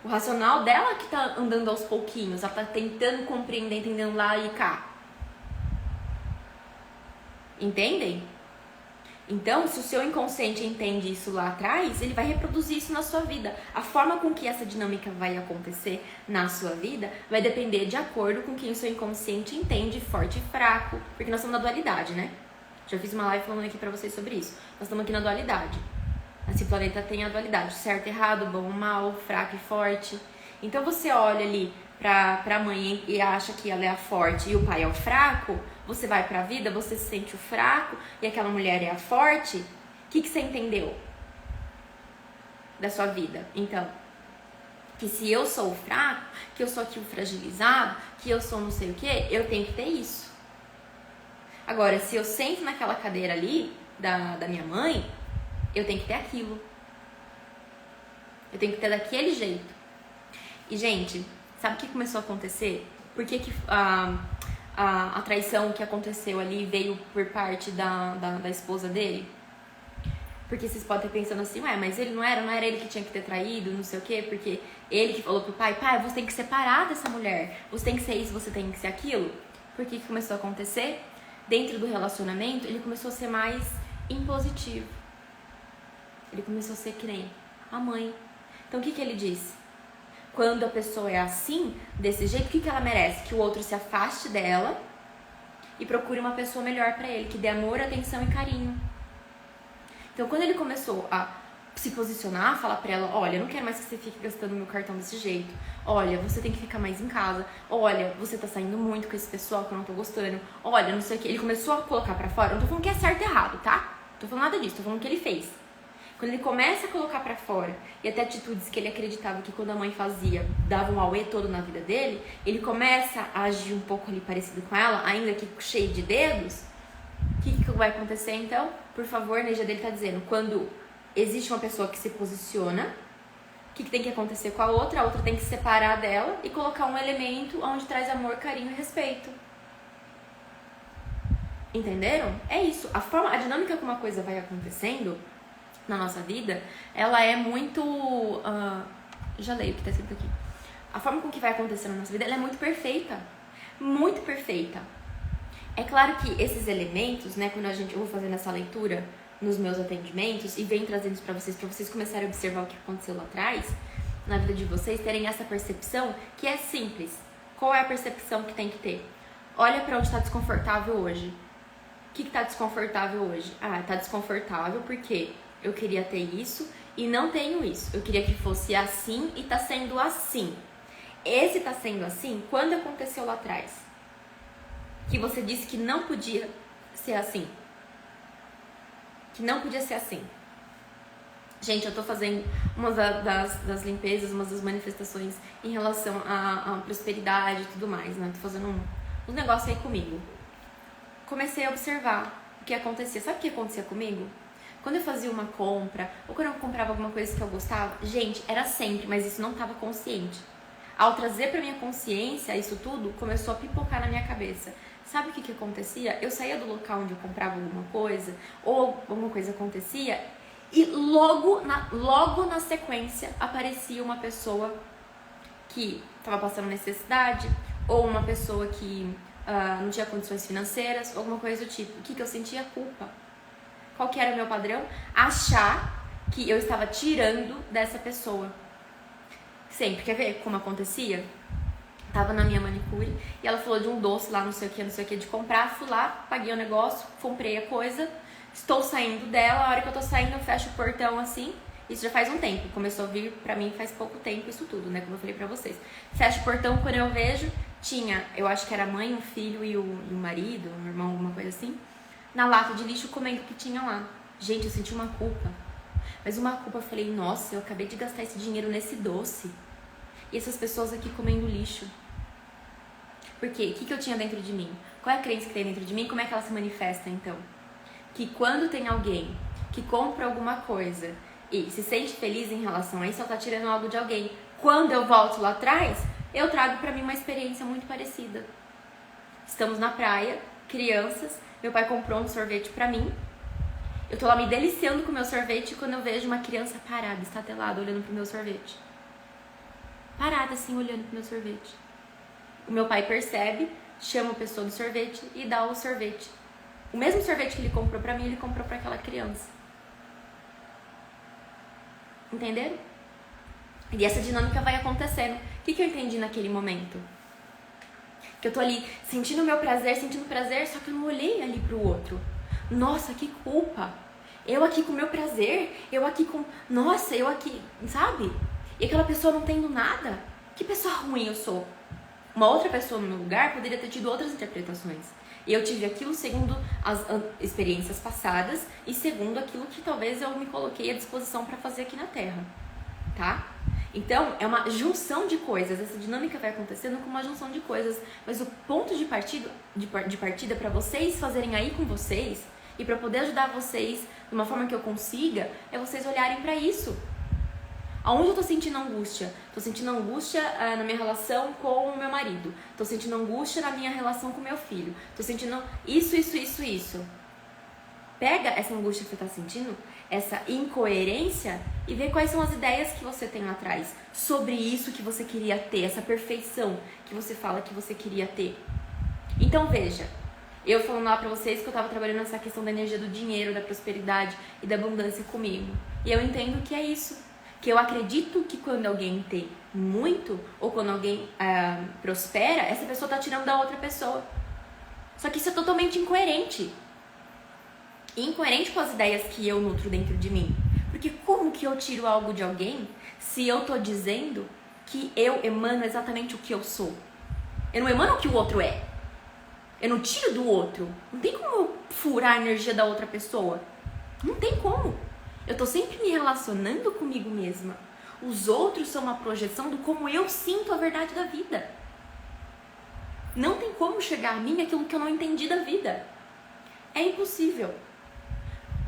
O racional dela que tá andando aos pouquinhos, ela tá tentando compreender, entendendo lá e cá. Entendem? Então, se o seu inconsciente entende isso lá atrás, ele vai reproduzir isso na sua vida. A forma com que essa dinâmica vai acontecer na sua vida vai depender de acordo com quem o seu inconsciente entende forte e fraco. Porque nós estamos na dualidade, né? Já fiz uma live falando aqui pra vocês sobre isso. Nós estamos aqui na dualidade. Esse planeta tem a dualidade, certo e errado, bom e mal, fraco e forte. Então você olha ali pra mãe e acha que ela é a forte e o pai é o fraco, você vai pra vida, você se sente o fraco e aquela mulher é a forte. O que você entendeu da sua vida? Então, que se eu sou o fraco, que eu sou aqui o fragilizado, que eu sou não sei o que, eu tenho que ter isso. Agora, se eu sento naquela cadeira ali da minha mãe, eu tenho que ter aquilo. Eu tenho que ter daquele jeito. E, gente, sabe o que começou a acontecer? Por que a traição que aconteceu ali veio por parte da esposa dele? Porque vocês podem estar pensando assim, mas ele não era ele que tinha que ter traído, não sei o quê, porque ele que falou pro pai, você tem que separar dessa mulher, você tem que ser isso, você tem que ser aquilo. Por que começou a acontecer? Dentro do relacionamento, ele começou a ser mais impositivo. Ele começou a ser que nem a mãe. Então, o que ele disse? Quando a pessoa é assim, desse jeito, o que ela merece? Que o outro se afaste dela e procure uma pessoa melhor pra ele, que dê amor, atenção e carinho. Então, quando ele começou a se posicionar, falar pra ela, olha, eu não quero mais que você fique gastando meu cartão desse jeito. Olha, você tem que ficar mais em casa. Olha, você tá saindo muito com esse pessoal que eu não tô gostando. Olha, não sei o que. Ele começou a colocar pra fora. Eu não tô falando que é certo e errado, tá? Não tô falando nada disso, tô falando o que ele fez. Quando ele começa a colocar pra fora, e até atitudes que ele acreditava que quando a mãe fazia, davam um auê todo na vida dele, ele começa a agir um pouco ali parecido com ela, ainda que cheio de dedos. O que vai acontecer então? Por favor, a energia dele tá dizendo, quando existe uma pessoa que se posiciona, o que tem que acontecer com a outra tem que se separar dela e colocar um elemento onde traz amor, carinho e respeito. Entenderam? É isso. A dinâmica como uma coisa vai acontecendo na nossa vida, ela é muito... já leio o que tá escrito aqui. A forma com que vai acontecer na nossa vida, ela é muito perfeita. Muito perfeita. É claro que esses elementos, né, quando eu vou fazendo essa leitura nos meus atendimentos e venho trazendo isso pra vocês começarem a observar o que aconteceu lá atrás, na vida de vocês, terem essa percepção que é simples. Qual é a percepção que tem que ter? Olha pra onde tá desconfortável hoje. O que tá desconfortável hoje? Ah, tá desconfortável porque eu queria ter isso e não tenho isso. Eu queria que fosse assim e tá sendo assim. Esse tá sendo assim quando aconteceu lá atrás. Que você disse que não podia ser assim. Que não podia ser assim. Gente, eu tô fazendo uma das limpezas, uma das manifestações em relação à prosperidade e tudo mais, né? Tô fazendo um negócio aí comigo. Comecei a observar o que acontecia. Sabe o que acontecia comigo? Quando eu fazia uma compra, ou quando eu comprava alguma coisa que eu gostava, gente, era sempre, mas isso não estava consciente. Ao trazer pra minha consciência isso tudo, começou a pipocar na minha cabeça. Sabe o que acontecia? Eu saía do local onde eu comprava alguma coisa, ou alguma coisa acontecia, e logo na sequência aparecia uma pessoa que estava passando necessidade, ou uma pessoa que não tinha condições financeiras, ou alguma coisa do tipo. O que eu sentia? Culpa. Qual que era o meu padrão? Achar que eu estava tirando dessa pessoa. Sempre. Quer ver como acontecia? Tava na minha manicure e ela falou de um doce lá, não sei o que de comprar. Fui lá, paguei o negócio, comprei a coisa. Estou saindo dela, a hora que eu tô saindo eu fecho o portão assim. Isso já faz um tempo, começou a vir pra mim faz pouco tempo isso tudo, né, como eu falei pra vocês. Fecho o portão, quando eu vejo, tinha, eu acho que era a mãe, um filho e o marido, um irmão, alguma coisa assim, na lata de lixo comendo o que tinha lá. Gente, eu senti uma culpa. Mas uma culpa, eu falei, nossa, eu acabei de gastar esse dinheiro nesse doce. E essas pessoas aqui comendo lixo. Por quê? O que eu tinha dentro de mim? Qual é a crença que tem dentro de mim? Como é que ela se manifesta, então? Que quando tem alguém que compra alguma coisa e se sente feliz em relação a isso, ela tá tirando algo de alguém. Quando eu volto lá atrás, eu trago pra mim uma experiência muito parecida. Estamos na praia, crianças, meu pai comprou um sorvete pra mim. Eu tô lá me deliciando com o meu sorvete quando eu vejo uma criança parada, estatelada, olhando pro meu sorvete. Parada assim, olhando pro meu sorvete. O meu pai percebe, chama a pessoa do sorvete e dá o sorvete. O mesmo sorvete que ele comprou pra mim, ele comprou pra aquela criança. Entenderam? E essa dinâmica vai acontecendo. O que eu entendi naquele momento? Que eu tô ali sentindo o meu prazer, só que eu não olhei ali pro outro. Nossa, que culpa! Eu aqui com o meu prazer, eu aqui com... Nossa, eu aqui, sabe? E aquela pessoa não tendo nada. Que pessoa ruim eu sou. Uma outra pessoa no meu lugar poderia ter tido outras interpretações. E eu tive aquilo segundo as experiências passadas e segundo aquilo que talvez eu me coloquei à disposição para fazer aqui na Terra, tá? Então, é uma junção de coisas. Essa dinâmica vai acontecendo com uma junção de coisas. Mas o ponto de partida para vocês fazerem aí com vocês e para poder ajudar vocês de uma forma que eu consiga, é vocês olharem para isso. Aonde eu tô sentindo angústia? Tô sentindo angústia na minha relação com o meu marido. Tô sentindo angústia na minha relação com o meu filho. Tô sentindo isso. Pega essa angústia que você tá sentindo, essa incoerência, e vê quais são as ideias que você tem lá atrás sobre isso que você queria ter, essa perfeição que você fala que você queria ter. Então veja, eu falando lá pra vocês que eu tava trabalhando nessa questão da energia do dinheiro, da prosperidade e da abundância comigo. E eu entendo que é isso. Que eu acredito que quando alguém tem muito, ou quando alguém prospera, essa pessoa tá tirando da outra pessoa. Só que isso é totalmente incoerente. Incoerente com as ideias que eu nutro dentro de mim. Porque como que eu tiro algo de alguém se eu tô dizendo que eu emano exatamente o que eu sou? Eu não emano o que o outro é. Eu não tiro do outro. Não tem como eu furar a energia da outra pessoa. Não tem como. Eu tô sempre me relacionando comigo mesma. Os outros são uma projeção do como eu sinto a verdade da vida. Não tem como chegar a mim aquilo que eu não entendi da vida. É impossível.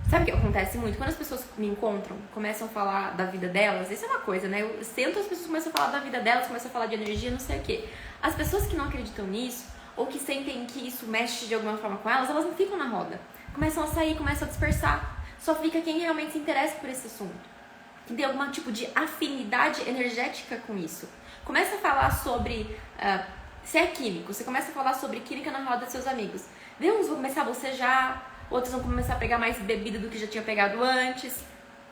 Sabe o que acontece muito? Quando as pessoas me encontram, começam a falar da vida delas, isso é uma coisa, né? Eu sento, as pessoas começam a falar da vida delas, começam a falar de energia, não sei o quê. As pessoas que não acreditam nisso, ou que sentem que isso mexe de alguma forma com elas não ficam na roda. Começam a sair, começam a dispersar. Só fica quem realmente se interessa por esse assunto. Que tem algum tipo de afinidade energética com isso. Começa a falar sobre... se é químico, você começa a falar sobre química na roda dos seus amigos. Uns vão começar a bocejar, outros vão começar a pegar mais bebida do que já tinha pegado antes.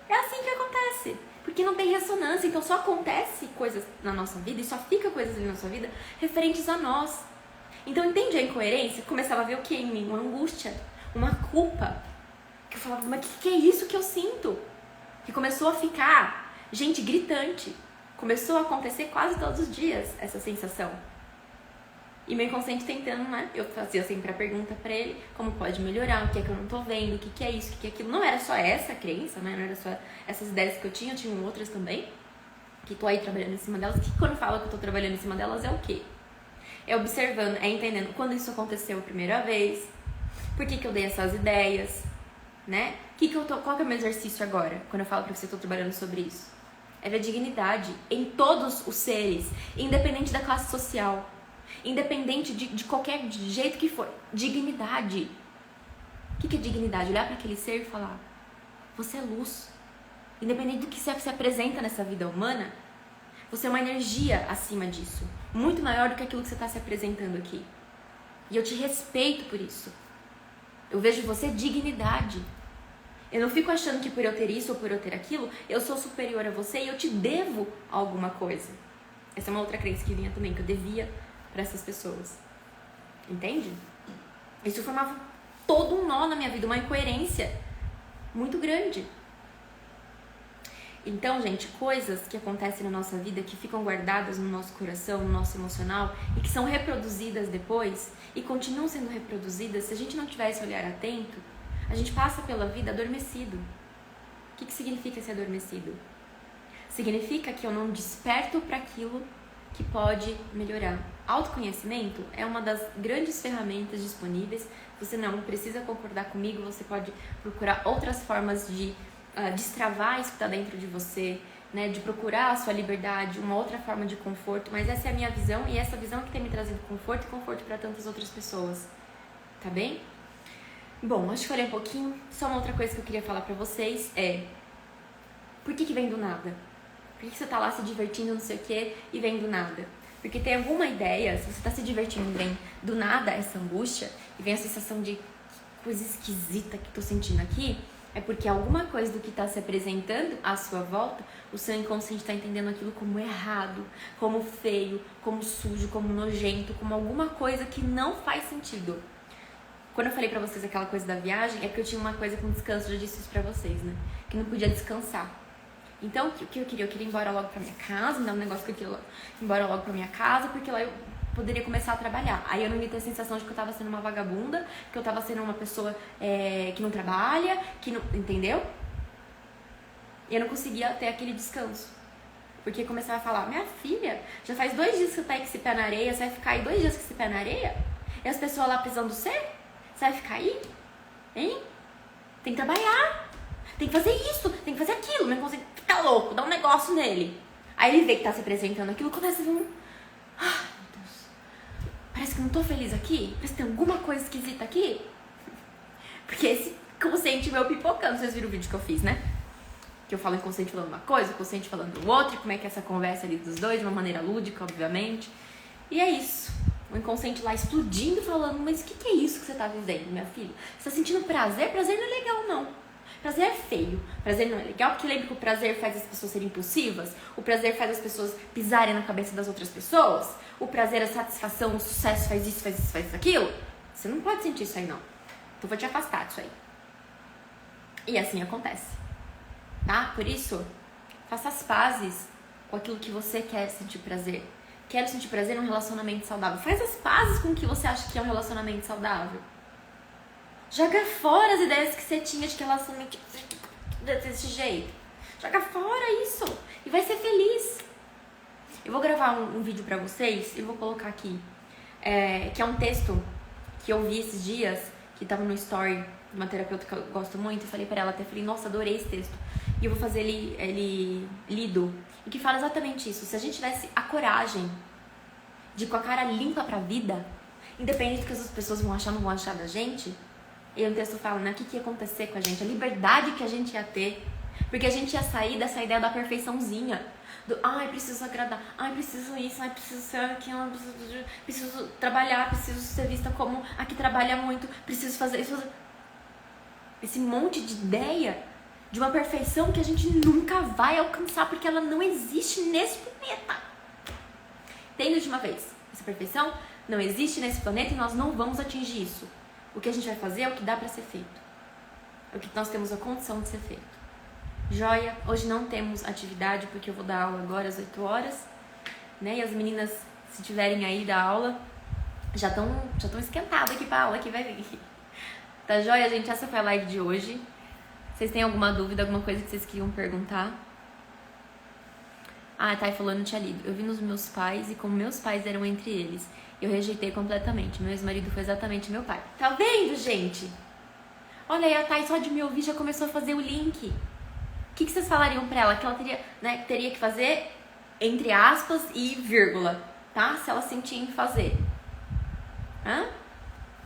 É assim que acontece. Porque não tem ressonância, então só acontece coisas na nossa vida e só fica coisas ali na nossa vida referentes a nós. Então entende a incoerência? Começava a ver o que em mim? Uma angústia. uma culpa. Que eu falava, mas que é isso que eu sinto? Que começou a ficar, gente, gritante. Começou a acontecer quase todos os dias essa sensação. E meu inconsciente tentando, né? Eu fazia sempre a pergunta pra ele, como pode melhorar, o que é que eu não tô vendo, o que que é isso, o que que é aquilo. Não era só essa crença, né? Não era só essas ideias que eu tinha outras também. Que tô aí trabalhando em cima delas. Que quando eu falo que eu tô trabalhando em cima delas é o quê? É observando, é entendendo quando isso aconteceu a primeira vez, por que que eu dei essas ideias, né? Qual que é o meu exercício agora, quando eu falo pra você que eu tô trabalhando sobre isso? É ver dignidade em todos os seres, independente da classe social, independente de qualquer jeito que for. Dignidade. O que que é dignidade? Olhar para aquele ser e falar, você é luz. Independente do que se apresenta nessa vida humana, você é uma energia acima disso. Muito maior do que aquilo que você está se apresentando aqui. E eu te respeito por isso. Eu vejo em você dignidade. Eu não fico achando que por eu ter isso ou por eu ter aquilo, eu sou superior a você e eu te devo alguma coisa. Essa é uma outra crença que vinha também, que eu devia para essas pessoas. Entende? Isso formava todo um nó na minha vida, uma incoerência muito grande. Então, gente, coisas que acontecem na nossa vida, que ficam guardadas no nosso coração, no nosso emocional, e que são reproduzidas depois, e continuam sendo reproduzidas, se a gente não tiver esse olhar atento, a gente passa pela vida adormecido. O que significa ser adormecido? Significa que eu não desperto para aquilo que pode melhorar. Autoconhecimento é uma das grandes ferramentas disponíveis. Você não precisa concordar comigo, você pode procurar outras formas de destravar isso que está dentro de você, né? De procurar a sua liberdade, uma outra forma de conforto, mas essa é a minha visão e essa visão que tem me trazido conforto e conforto para tantas outras pessoas, tá bem? Bom, acho que falei um pouquinho. Só uma outra coisa que eu queria falar pra vocês é, por que vem do nada? Por que você tá lá se divertindo, não sei o que, e vem do nada? Porque tem alguma ideia, se você tá se divertindo e vem do nada essa angústia, e vem a sensação de coisa esquisita que tô sentindo aqui, é porque alguma coisa do que tá se apresentando à sua volta, o seu inconsciente tá entendendo aquilo como errado, como feio, como sujo, como nojento, como alguma coisa que não faz sentido. Quando eu falei pra vocês aquela coisa da viagem, é porque eu tinha uma coisa com descanso, já disse isso pra vocês, né? Que não podia descansar. Então, o que eu queria? Eu queria ir embora logo pra minha casa, me dar um negócio que eu queria ir embora logo pra minha casa, porque lá eu poderia começar a trabalhar. Aí eu não ia ter a sensação de que eu tava sendo uma vagabunda, que eu tava sendo uma pessoa que não trabalha, que não... Entendeu? E eu não conseguia ter aquele descanso. Porque começava a falar, minha filha, já faz 2 dias que você tá aí com esse pé na areia, você vai ficar aí 2 dias com esse pé na areia? E as pessoas lá precisando do você? Você vai ficar aí? Hein? Tem que trabalhar. Tem que fazer isso, tem que fazer aquilo. Meu inconsciente fica louco, dá um negócio nele. Aí ele vê que tá se apresentando aquilo, começa a ver meu Deus. Parece que eu não tô feliz aqui. Parece que tem alguma coisa esquisita aqui. Porque esse consciente meu pipocando. Vocês viram o vídeo que eu fiz, né? Que eu falo inconsciente falando uma coisa, o consciente falando do outro. E como é que é essa conversa ali dos dois, de uma maneira lúdica, obviamente. E é isso. O inconsciente lá explodindo, falando, mas o que é isso que você tá vivendo, minha filha? Você tá sentindo prazer? Prazer não é legal, não. Prazer é feio. Prazer não é legal, porque lembra que o prazer faz as pessoas serem impulsivas? O prazer faz as pessoas pisarem na cabeça das outras pessoas? O prazer, a satisfação, o sucesso faz isso, faz aquilo? Você não pode sentir isso aí, não. Então vou te afastar disso aí. E assim acontece. Tá? Por isso, faça as pazes com aquilo que você quer sentir prazer. Quero sentir prazer num relacionamento saudável. Faz as pazes com o que você acha que é um relacionamento saudável. Joga fora as ideias que você tinha de que relacionamento desse jeito. Joga fora isso. E vai ser feliz. Eu vou gravar um vídeo pra vocês e vou colocar aqui. Que é um texto que eu vi esses dias, que tava no story de uma terapeuta que eu gosto muito. Eu falei pra ela, até falei, nossa, adorei esse texto. E eu vou fazer ele lido. E que fala exatamente isso. Se a gente tivesse a coragem de ir com a cara limpa pra vida, independente do que as pessoas vão achar ou não vão achar da gente, e o texto fala, né, o que ia acontecer com a gente, a liberdade que a gente ia ter, porque a gente ia sair dessa ideia da perfeiçãozinha, do, ai, preciso agradar, ai, preciso isso, ai, preciso ser aquilo, preciso trabalhar, preciso ser vista como a que trabalha muito, preciso fazer isso, esse monte de ideia de uma perfeição que a gente nunca vai alcançar, porque ela não existe nesse planeta. Entende de uma vez? Essa perfeição não existe nesse planeta e nós não vamos atingir isso. O que a gente vai fazer é o que dá pra ser feito. É o que nós temos a condição de ser feito. Joia, hoje não temos atividade porque eu vou dar aula agora às 8 horas, né? E as meninas, se tiverem aí da aula, já estão esquentadas aqui pra aula que vai vir. Tá joia, gente? Essa foi a live de hoje. Vocês têm alguma dúvida, alguma coisa que vocês queriam perguntar? Ah, a Thay falou, não tinha lido. Eu vi nos meus pais e como meus pais eram entre eles, eu rejeitei completamente. Meu ex-marido foi exatamente meu pai. Tá vendo, gente? Olha aí, a Thay só de me ouvir já começou a fazer o link. O que vocês falariam pra ela? Que ela teria que fazer entre aspas e vírgula, tá? Se ela sentir em fazer. Hã?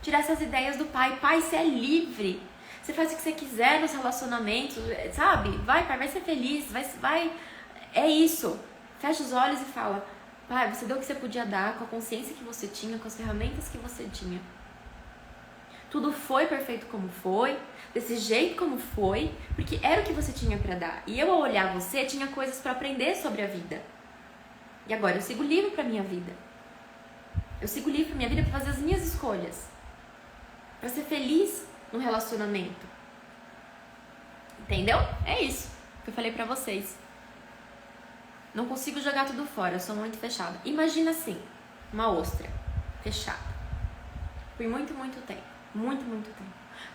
Tirar essas ideias do pai. Pai, você é livre. Você faz o que você quiser nos relacionamentos, sabe? Vai, pai, vai ser feliz. Vai. É isso. Fecha os olhos e fala: pai, você deu o que você podia dar com a consciência que você tinha, com as ferramentas que você tinha. Tudo foi perfeito como foi, desse jeito como foi, porque era o que você tinha pra dar. E eu, ao olhar você, tinha coisas pra aprender sobre a vida. E agora eu sigo livre pra minha vida. Eu sigo livre pra minha vida pra fazer as minhas escolhas. Pra ser feliz no relacionamento. Entendeu? É isso que eu falei pra vocês. Não consigo jogar tudo fora, eu sou muito fechada. Imagina assim, uma ostra fechada. Por muito, muito tempo. Muito, muito tempo.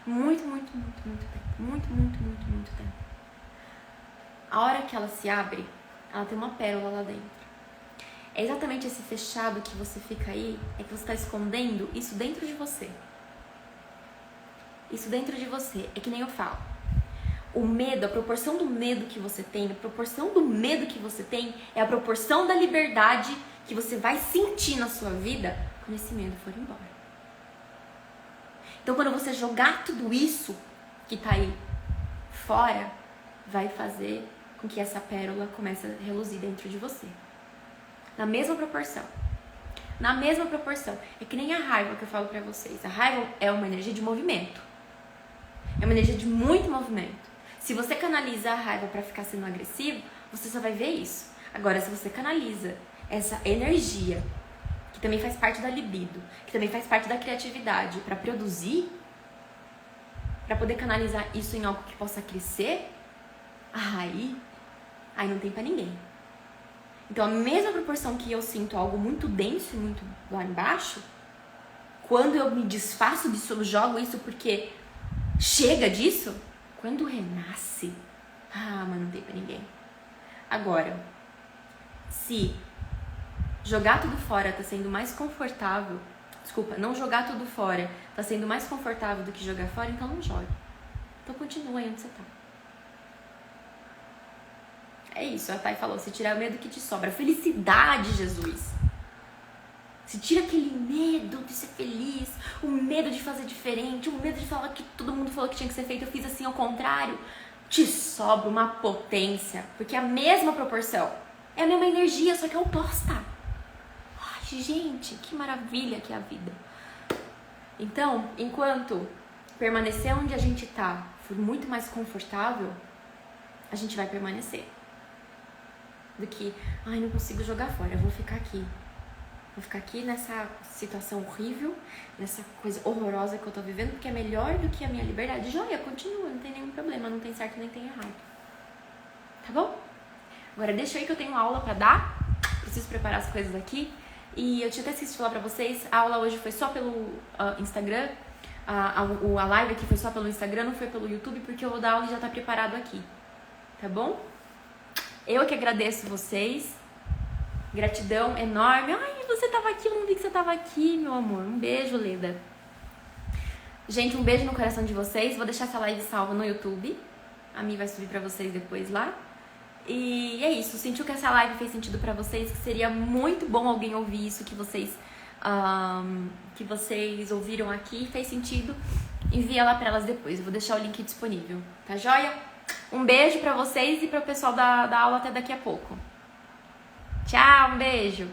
Muito tempo. Muito tempo. A hora que ela se abre, ela tem uma pérola lá dentro. É exatamente esse fechado que você fica aí, é que você está escondendo isso dentro de você. Isso dentro de você. É que nem eu falo. O medo, a proporção do medo que você tem, a proporção do medo que você tem é a proporção da liberdade que você vai sentir na sua vida quando esse medo for embora. Então, quando você jogar tudo isso que tá aí fora, vai fazer com que essa pérola comece a reluzir dentro de você. Na mesma proporção. Na mesma proporção. É que nem a raiva que eu falo pra vocês. A raiva é uma energia de movimento. É uma energia de muito movimento. Se você canaliza a raiva pra ficar sendo agressivo, você só vai ver isso. Agora, se você canaliza essa energia, que também faz parte da libido, que também faz parte da criatividade, pra produzir, pra poder canalizar isso em algo que possa crescer, aí não tem pra ninguém. Então, a mesma proporção que eu sinto algo muito denso e muito lá embaixo, quando eu me desfaço disso, eu jogo isso porque chega disso, quando renasce, mas não tem pra ninguém. Agora, se jogar tudo fora tá sendo mais confortável, não jogar tudo fora tá sendo mais confortável do que jogar fora, então não jogue. Então continua aí onde você tá. É isso, a Thay falou, se tirar o medo que te sobra. Felicidade, Jesus. Se tira aquele medo de ser feliz, o medo de fazer diferente, o medo de falar que todo mundo falou que tinha que ser feito, eu fiz assim ao contrário. Te sobra uma potência, porque é a mesma proporção. É a mesma energia, só que é oposta. Ai, gente, que maravilha que é a vida. Então, enquanto permanecer onde a gente tá for muito mais confortável, a gente vai permanecer. Do que, não consigo jogar fora, eu vou ficar aqui. Vou ficar aqui nessa situação horrível, nessa coisa horrorosa que eu tô vivendo, porque é melhor do que a minha liberdade. Joia, continua, não tem nenhum problema, não tem certo nem tem errado. Tá bom? Agora deixa aí que eu tenho aula pra dar, preciso preparar as coisas aqui. E eu tinha até esquecido de falar pra vocês, a aula hoje foi só pelo Instagram, a live aqui foi só pelo Instagram, não foi pelo YouTube, porque eu vou dar aula e já tá preparado aqui. Tá bom? Eu que agradeço vocês. Gratidão enorme. Ai, você tava aqui, eu não vi que você tava aqui, meu amor. Um beijo, Leda. Gente, um beijo no coração de vocês. Vou deixar essa live salva no YouTube. A Mi vai subir pra vocês depois lá. E é isso. Sentiu que essa live fez sentido pra vocês? Que seria muito bom alguém ouvir isso que vocês ouviram aqui. Fez sentido? Envia lá pra elas depois. Eu vou deixar o link disponível. Tá joia? Um beijo pra vocês e pro pessoal da aula até daqui a pouco. Tchau, um beijo!